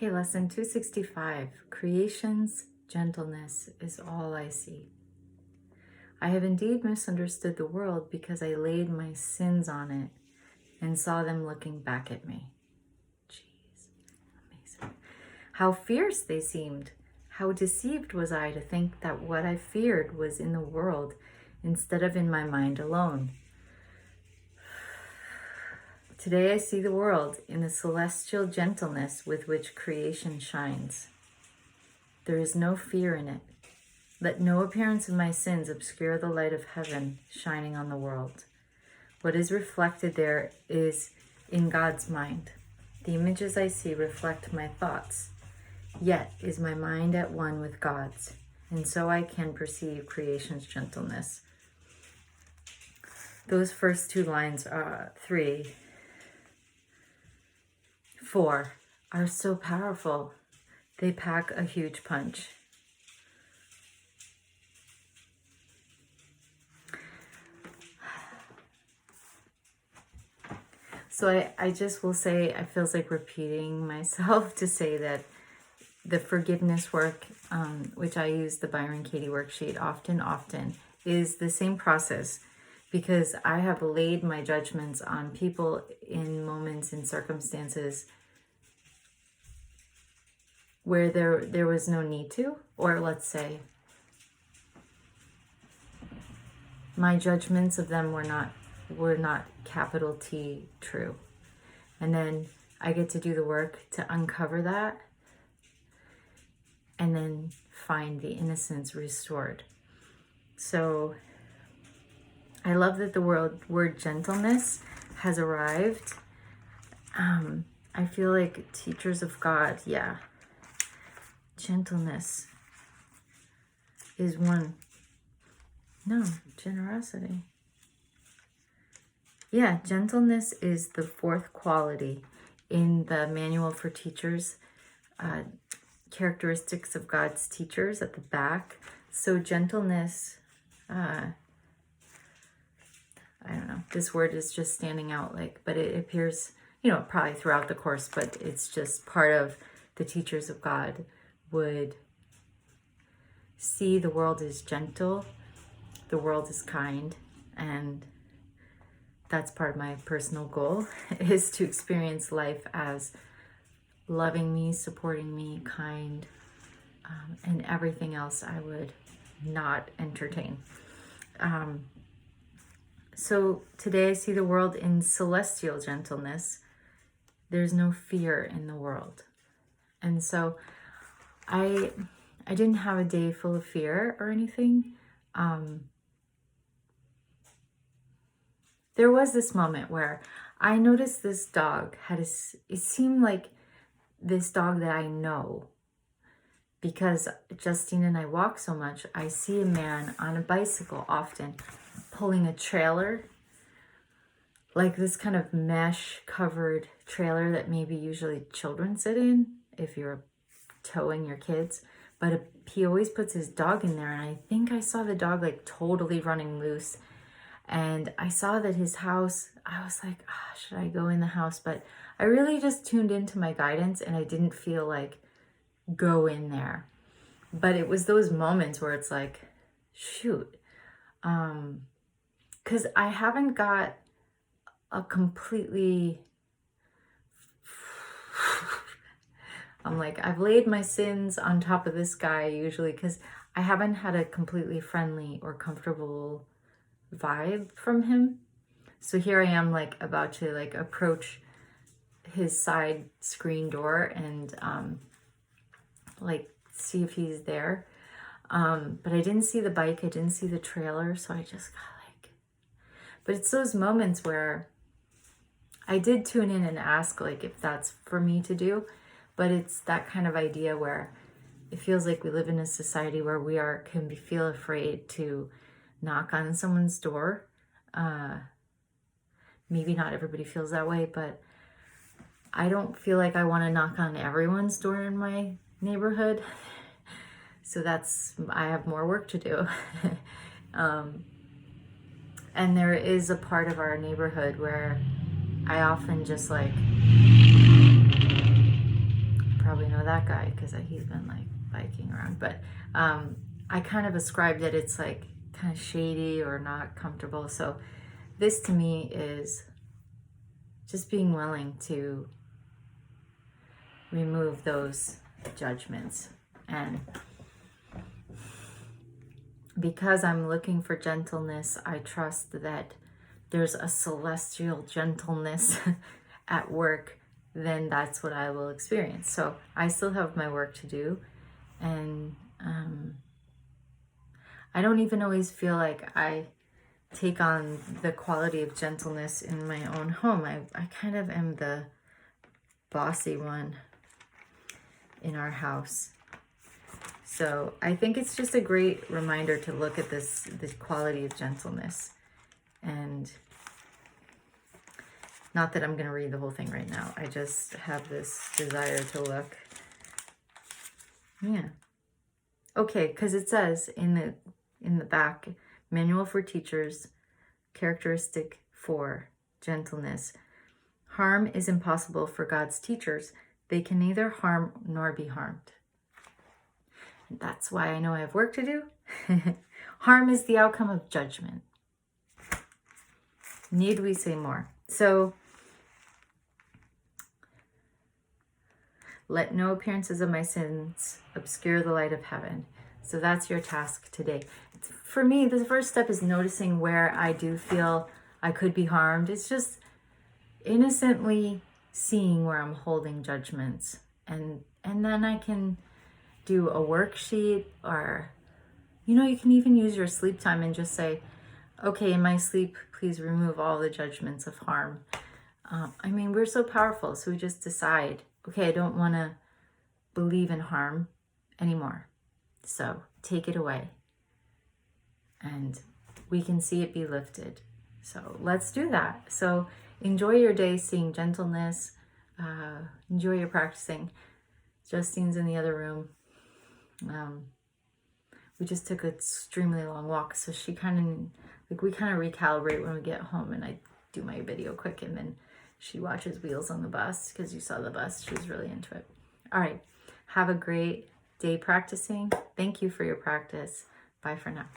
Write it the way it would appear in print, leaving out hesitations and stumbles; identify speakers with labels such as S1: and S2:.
S1: Okay, lesson 265. Creation's gentleness is all I see. I have indeed misunderstood the world because I laid my sins on it and saw them looking back at me. Jeez, amazing. How fierce they seemed. How deceived was I to think that what I feared was in the world instead of in my mind alone. Today I see the world in the celestial gentleness with which creation shines. There is no fear in it. Let no appearance of my sins obscure the light of heaven shining on the world. What is reflected there is in God's mind. The images I see reflect my thoughts. Yet is my mind at one with God's, and so I can perceive creation's gentleness. Those first two lines, 3, 4, are so powerful. They pack a huge punch. So I just will say, it feels like repeating myself to say that the forgiveness work, which I use the Byron Katie worksheet often, is the same process, because I have laid my judgments on people in moments and circumstances where there was no need to, or let's say my judgments of them were not capital T true. And then I get to do the work to uncover that and then find the innocence restored. So I love that the word gentleness has arrived. I feel like teachers of God, gentleness is one. No, generosity. Yeah, gentleness is the fourth quality in the Manual for Teachers, Characteristics of God's Teachers at the back. So gentleness, I don't know, this word is just standing out, but it appears, probably throughout the course, but it's just part of the teachers of God would see the world as gentle, the world is kind, and that's part of my personal goal, is to experience life as loving me, supporting me, kind, and everything else I would not entertain. So today I see the world in celestial gentleness. There's no fear in the world. And so I didn't have a day full of fear or anything. There was this moment where I noticed this dog it seemed like this dog that I know, because Justine and I walk so much. I see a man on a bicycle often pulling a trailer, like this kind of mesh covered trailer that maybe usually children sit in if you're towing your kids. But he always puts his dog in there, and I think I saw the dog totally running loose. And I saw that his house, I was like, should I go in the house? But I really just tuned into my guidance, and I didn't feel like go in there. But it was those moments where it's like, shoot. Because I haven't got a completely... I'm like, I've laid my sins on top of this guy usually, because I haven't had a completely friendly or comfortable vibe from him. So here I am about to approach his side screen door and see if he's there. But I didn't see the bike, I didn't see the trailer, so I just got but it's those moments where I did tune in and ask if that's for me to do, but it's that kind of idea where it feels like we live in a society where we feel afraid to knock on someone's door. Maybe not everybody feels that way, but I don't feel like I want to knock on everyone's door in my neighborhood. So I have more work to do. And there is a part of our neighborhood where I often just probably know that guy because he's been like biking around. But I kind of ascribe that it's like kind of shady or not comfortable. So this to me is just being willing to remove those judgments. And because I'm looking for gentleness, I trust that there's a celestial gentleness at work, then that's what I will experience. So I still have my work to do. And I don't even always feel like I take on the quality of gentleness in my own home. I kind of am the bossy one in our house. So I think it's just a great reminder to look at this quality of gentleness. And not that I'm going to read the whole thing right now. I just have this desire to look. Yeah. Okay, because it says in the back, Manual for Teachers, characteristic 4, gentleness. Harm is impossible for God's teachers. They can neither harm nor be harmed. That's why I know I have work to do. Harm is the outcome of judgment. Need we say more? So, let no appearances of my sins obscure the light of heaven. So that's your task today. For me, the first step is noticing where I do feel I could be harmed. It's just innocently seeing where I'm holding judgments. And then I can do a worksheet, or, you can even use your sleep time and just say, okay, in my sleep, please remove all the judgments of harm. We're so powerful. So we just decide, okay, I don't want to believe in harm anymore. So take it away. And we can see it be lifted. So let's do that. So enjoy your day seeing gentleness. Enjoy your practicing. Justine's in the other room. We just took an extremely long walk. So we kind of recalibrate when we get home, and I do my video quick, and then she watches Wheels on the Bus because you saw the bus. She's really into it. All right. Have a great day practicing. Thank you for your practice. Bye for now.